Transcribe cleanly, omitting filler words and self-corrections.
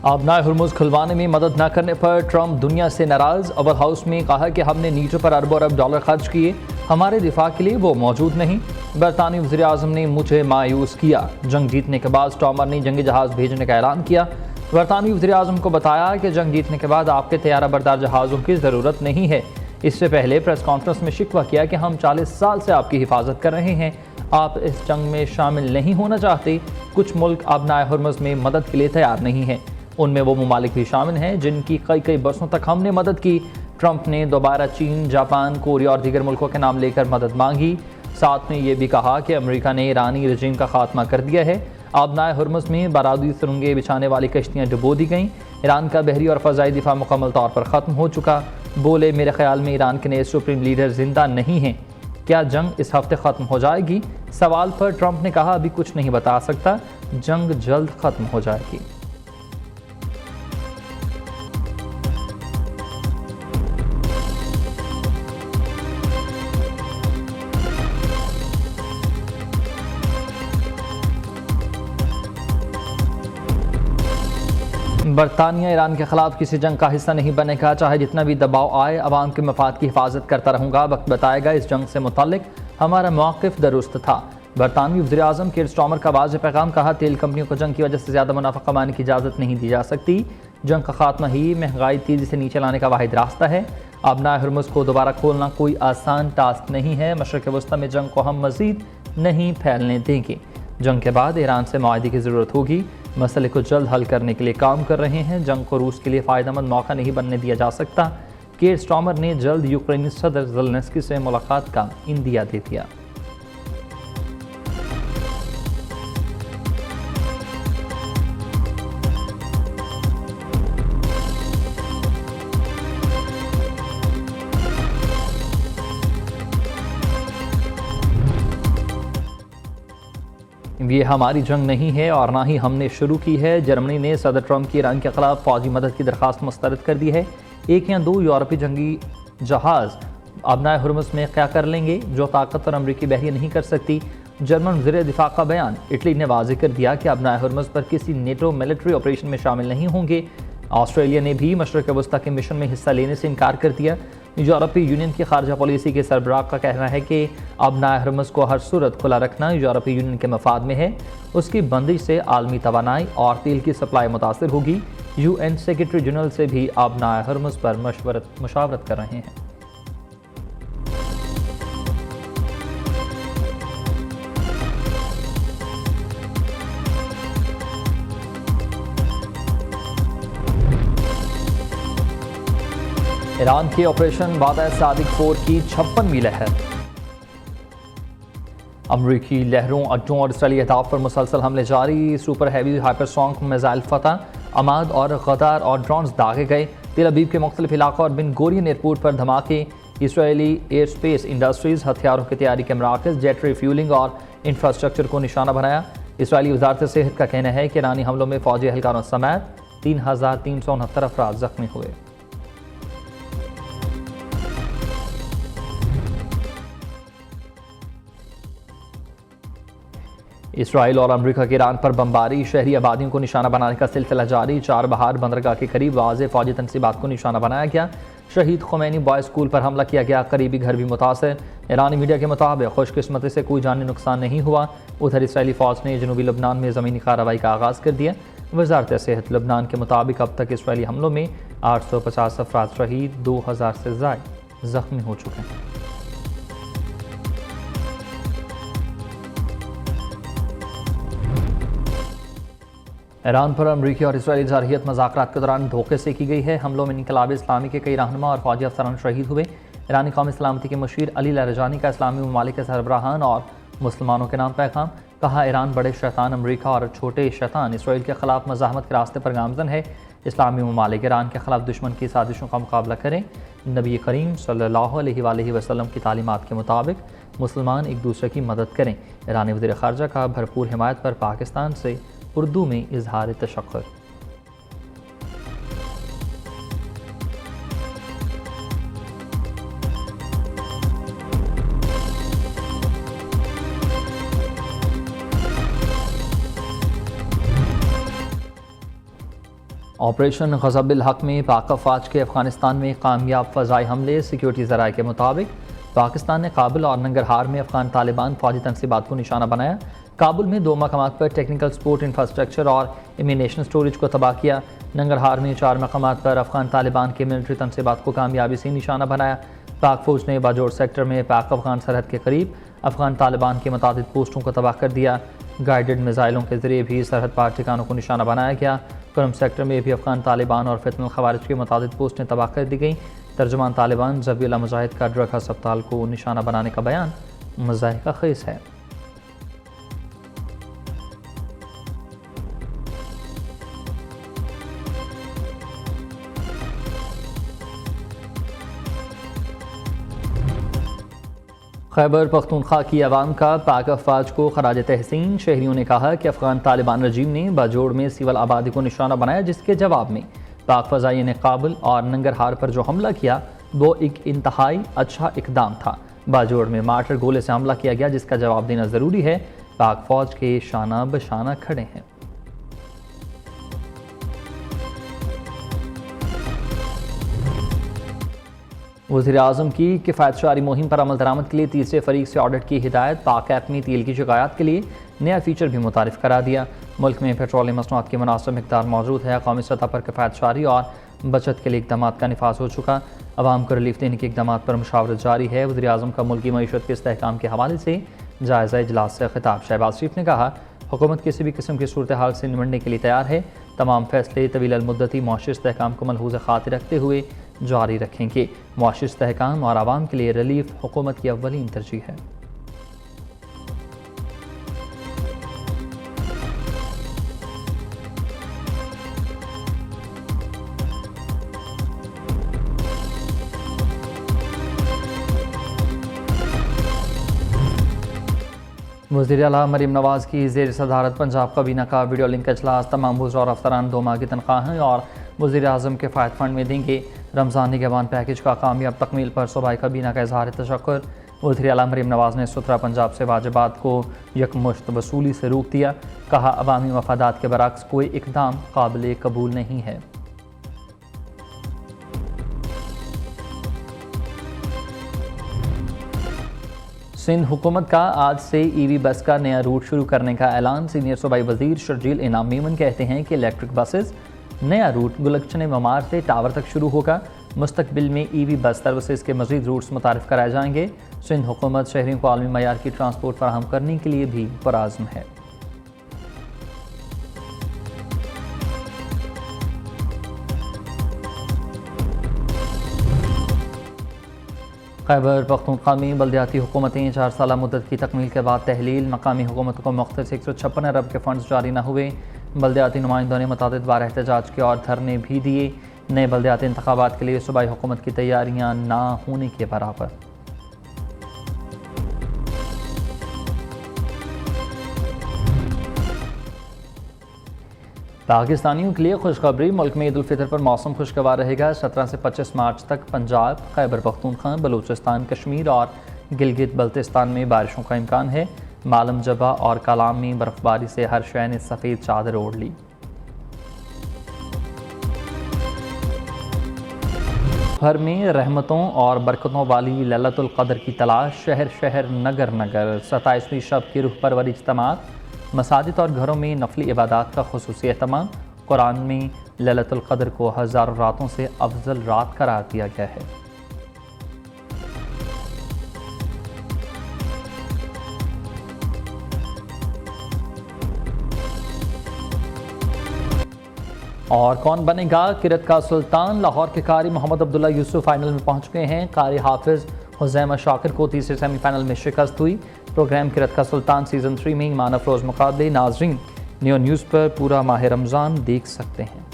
आबनाए Hormuz खुलवाने में मदद न करने पर ट्रंप दुनिया से नाराज़। ओवल हाउस में कहा कि हमने नीटो पर अरबों अरब डॉलर खर्च किए, हमारे दिफा के लिए वो मौजूद नहीं। बरतानवी वज़ीर आज़म ने मुझे मायूस किया। जंग जीतने के बाद स्टॉमर ने जंगी जहाज़ भेजने का ऐलान किया। बरतानवी वज़ीर आज़म को बताया कि जंग जीतने के बाद आपके तैयारा बरदार जहाज़ों की ज़रूरत नहीं है। इससे पहले प्रेस कॉन्फ्रेंस में शिकवा किया कि हम 40 साल से आपकी हिफाजत कर रहे हैं, आप इस जंग में शामिल नहीं होना चाहते। कुछ मुल्क आबनाए हुर्मुज़ में मदद के लिए तैयार नहीं हैं, उनमें वो ममालिक भी शामिल हैं जिनकी कई बरसों तक हमने मदद की। ट्रंप ने दोबारा चीन, जापान, कोरिया और दीगर मुल्कों के नाम लेकर मदद मांगी। साथ में ये भी कहा कि अमेरिका ने ईरानी रजीम का खात्मा कर दिया है। आबनाए हुर्मुज़ में बारूदी सुरंगें बिछाने वाली कश्तियाँ डुबो दी गईं। ईरान का बहरी और फ़ज़ाई दिफा मुकम्मल तौर पर ख़त्म हो चुका। बोले, मेरे ख्याल में ईरान के नए सुप्रीम लीडर जिंदा नहीं हैं। क्या जंग इस हफ्ते ख़त्म हो जाएगी? सवाल पर ट्रंप ने कहा, अभी कुछ नहीं बता सकता, जंग जल्द ख़त्म हो जाएगी। बरतानिया ईरान के खिलाफ किसी जंग का हिस्सा नहीं बनेगा, चाहे जितना भी दबाव आए। अवाम के मफाद की हिफाजत करता रहूँगा। वक्त बताएगा इस जंग से मुतल्लिक हमारा मौक़िफ़ दुरुस्त था। बरतानवी वज़ीर आज़म कीर स्टार्मर का वाज़ेह पैगाम। कहा, तेल कंपनियों को जंग की वजह से ज़्यादा मुनाफा कमाने की इजाज़त नहीं दी जा सकती। जंग का खात्मा ही महंगाई तेज़ी से नीचे लाने का वाहिद रास्ता है। आबनाए हुर्मुज़ को दोबारा खोलना कोई आसान टास्क नहीं है। मशरिक़ वस्ता में जंग को हम मज़ीद नहीं फैलने देंगे। जंग के बाद ईरान से मुआहदे की ज़रूरत होगी। मसले को जल्द हल करने के लिए काम कर रहे हैं। जंग को रूस के लिए फ़ायदेमंद मौका नहीं बनने दिया जा सकता। कीर स्टार्मर ने जल्द यूक्रेनी सदर ज़ेलेंस्की से मुलाकात का इंदिया दे दिया। ये हमारी जंग नहीं है और ना ही हमने शुरू की है। जर्मनी ने सदर ट्रंप की ईरान के खिलाफ फौजी मदद की दरख्वास्त मुस्तरद कर दी है। एक या दो यूरोपीय जंगी जहाज़ आबनाए हुर्मुज़ में क्या कर लेंगे जो ताकतवर अमरीकी बहरिया नहीं कर सकती। जर्मन वज़ीर दिफा का बयान। इटली ने वाज़ेह कर दिया कि आबनाए हुर्मुज़ पर किसी नेटो मिलिट्री ऑपरेशन में शामिल नहीं होंगे। ऑस्ट्रेलिया ने भी मशरिक़ वस्ता के मिशन में हिस्सा लेने से इनकार कर दिया। यूरोपीय यूनियन की खारजा पॉलिसी के सरबराह का कहना है कि आबनाए हुर्मुज़ को हर सूरत खुला रखना यूरोपीय यूनियन के मफाद में है। उसकी बंदिश से आलमी तवानाई और तेल की सप्लाई मुतासर होगी। UN सेक्रेटरी जनरल से भी आबनाए हुर्मुज़ पर मुशावरत कर रहे हैं। ईरान की ऑपरेशन वादा सादिक 4 की 56वीं लहर। अमरीकी लहरों, अड्डों और इसराइली अहदाफ पर मुसलसल हमले जारी। सुपर हैवी हाइपरसोनिक मिसाइल फतह, अमाद और गदार और ड्रोन्स दागे गए। तेल अवीव के मुख्तलिफ इलाकों और बिन गोरियन एयरपोर्ट पर धमाके। इसराइली एयर स्पेस इंडस्ट्रीज़ हथियारों की तैयारी के मराकज़, जेट रिफ्यूलिंग और इंफ्रास्ट्रक्चर को निशाना बनाया। इसराइली वज़ारत सेहत का कहना है कि ईरानी हमलों में फ़ौजी एहलकारों समेत 3369 अफराद ज़ख्मी हुए। इसराइल और अमरीका के ईरान पर बमबारी, शहरी आबादियों को निशाना बनाने का सिलसिला जारी। चार बहार बंदरगाह के करीब वाज़ेह फ़ौजी तनसीबात को निशाना बनाया गया। शहीद खुमैनी बॉयज़ स्कूल पर हमला किया गया, करीबी घर भी मुतासर। ईरानी मीडिया के मुताबिक खुशकिस्मती से कोई जानी नुकसान नहीं हुआ। उधर इसराइली फ़ौज ने जनूबी लबनान में ज़मीनी कार्रवाई का आगाज़ कर दिया। वज़ारत सेहत लबनान के मुताबिक अब तक इसराइली हमलों में 850 अफराद शहीद, 2000 से ज़ायद ज़ख्मी हो चुके हैं। ईरान पर अमरीकी और इसराइली जारहियत मज़ाकरात के दौरान धोखे से की गई है। हमलों में इनकलाब इस्लामी के कई रहनुमा और फौजी अफसरान शहीद हुए। ईरानी कौमी सलामती के मुशीर अली लारजानी का इस्लामी ममालिक के सरबराहान और मुसलमानों के नाम पैगाम। कहा, ईरान बड़े शैतान अमरीका और छोटे शैतान इसराइल के ख़िलाफ़ मज़ाहमत के रास्ते पर गामज़न है। इस्लामी ममालिक ईरान के ख़िलाफ़ दुश्मन की साजिशों का मुकाबला करें। नबी करीम सल्लल्लाहु अलैहि वसल्लम की तालीमात के मुताबिक मुसलमान एक दूसरे की मदद करें। ईरानी वज़ीर ख़ारजा का भरपूर हिमायत पर पाकिस्तान से उर्दू में इजहार तशक्कुर। ऑपरेशन ग़ज़ब-उल हक़ में पाक अफ़वाज के अफ़गानिस्तान में कामयाब फ़ज़ाई हमले। सिक्योरिटी ज़राए के मुताबिक पाकिस्तान ने काबुल और नंगरहार में अफ़गान तालिबान फ़ौजी तनसीबात को निशाना बनाया। काबुल में 2 मकामात पर टेक्निकल सपोर्ट इंफ्रास्ट्रक्चर और इम्यूनेशन स्टोरेज को तबाह किया। नंगरहार में 4 मकामात पर अफ़गान तालिबान के मिलिट्री तनसीबात को कामयाबी से निशाना बनाया। पाक फ़ौज ने बाजोड़ सेक्टर में पाक अफ़गान सरहद के करीब अफ़गान तालिबान के मुतादिद पोस्टों को तबाह कर दिया। गाइडेड मिसाइलों के ज़रिए भी सरहद पार ठिकानों को निशाना बनाया गया। करम सेक्टर में भी अफ़गान तालिबान और फितनुल ख़वारिज के मुतादिद पोस्टें तबाह कर दी गईं। तर्जुमान तालिबान ज़बीहुल्लाह मुजाहिद का ड्रग अस्पताल को निशाना बनाने का बयान मज़ाहिका ख़ेज़ है। खैबर पख्तूनख्वा की आवाम का पाक अफ़वाज को खराज तहसीन। शहरियों ने कहा कि अफ़गान तालिबान रजीम ने बाजोड़ में सिविल आबादी को निशाना बनाया, जिसके जवाब में पाक फ़ज़ाइयों ने काबुल और नंगरहार पर जो हमला किया वो एक इंतहाई अच्छा इक़दाम था। बाजोड़ में मार्टर गोले से हमला किया गया, जिसका जवाब देना ज़रूरी है। पाक फ़ौज के शाना बशाना खड़े हैं। वज़ीर-ए-आज़म की किफ़ायतशारी मुहिम पर अमल दरामद के लिए तीसरे फरीक से ऑडिट की हिदायत। पाक ऐप में तेल की शिकायत के लिए नया फ़ीचर भी मुतारिफ़ करा दिया। मुल्क में पेट्रोलियम मसनूआत की मुनासिब मिक़दार मौजूद है। कौमी सतह पर किफ़ायतशारी और बचत के लिए इक़दाम का निफाज हो चुका। आवाम को रिलीफ देने के इक़दाम पर मुशावरत जारी है। वज़ीर-ए-आज़म का मुल्की मईशत के इस्तेहकाम के हवाले से जायज़ा इजलास से खिताब। शहबाज शरीफ ने कहा, हुकूमत किसी भी किस्म की सूरत हाल से निपटने के लिए तैयार है। तमाम फैसले तवील मुद्दती मुआशी इस्तेहकाम को मलहूज़ खातिर रखते हुए जारी रखेंगे। मुआशी इस्तेहकाम और आवाम के लिए रिलीफ हुकूमत की अव्वलीन तरजीह है। वज़ीर आला मरीम नवाज़ की ज़ेर सदारत पंजाब काबीना का वीडियो लिंक इजलास। तमाम वज़रा और अफसरान 2 माह की तनख्वाहें और वज़ीर-ए-आज़म के फ़ायद फ़ंड में देंगे। रमज़ान निगहबान पैकेज का कामयाब तकमील पर सूबाई काबीना का इज़हार तशक्कुर। वज़ीर आला मरीम नवाज़ ने सुथरा पंजाब से वाजिबात को यकमुश्त वसूली से रोक दिया। कहा, अवामी मफादात के बरअक्स कोई इक़दाम काबिल कबूल नहीं है। सिंध हुकूमत का आज से EV बस का नया रूट शुरू करने का ऐलान। सीनियर सूबाई वज़ीर शर्जील इनाम मेमन कहते हैं कि इलेक्ट्रिक बसेस नया रूट गुलक्चन ममार से टावर तक शुरू होगा। मुस्तकबिल में EV बस सर्विसेज के मज़ीद रूट्स मुतारिफ़ कराए जाएंगे। सिंध हुकूमत शहरियों को आलमी मयार की ट्रांसपोर्ट फराहम करने के लिए भी पुरअज़्म है। खैबर पख्तूनख्वा में बल्दियाती हुकूमतें 4 साला मुद्दत की तकमील के बाद तहलील। मकामी हुकूमतों को मुख्तलिफ 156 अरब के फ़ंड्स जारी न हुए। बल्दियाती नुमाइंदों ने मुतअद्दिद बार एहतजाज के और धरने भी दिए। नए बल्दियाती इंतखाबात के लिए सूबाई हुकूमत की तैयारियाँ ना होने के बराबर। पाकिस्तानियों के लिए खुशखबरी। मुल्क में ईद उल फितर पर मौसम खुशगवार रहेगा। 17 से 25 मार्च तक पंजाब, खैबर पख्तूनख्वा, बलूचिस्तान, कश्मीर और गिलगित बल्तिस्तान में बारिशों का इम्कान है। मालम जबा और कलाम में बर्फबारी से हर शय ने सफ़ेद चादर ओढ़ ली। भर में रहमतों और बरकतों वाली लैलतुल क़द्र की तलाश। शहर शहर नगर नगर 27वीं शब की रूह परवर इज्तिमात। मसाजिद और घरों में नफली इबादत का खुसूसी एहतमाम। कुरान में लैलतुल क़द्र को हज़ारों रातों से अफजल रात करार दिया गया है। और कौन बनेगा किरत का सुल्तान। लाहौर के कारी मोहम्मद अब्दुल्ला यूसुफ फाइनल में पहुंच गए हैं। कारी हाफिज हुज़ैमा शाकिर को तीसरे सेमीफाइनल में शिकस्त हुई। प्रोग्राम किरत का सुल्तान सीज़न 3 में ईमान अफरोज़ मुकाबले नाज़रीन नियो न्यूज़ पर पूरा माह रमज़ान देख सकते हैं।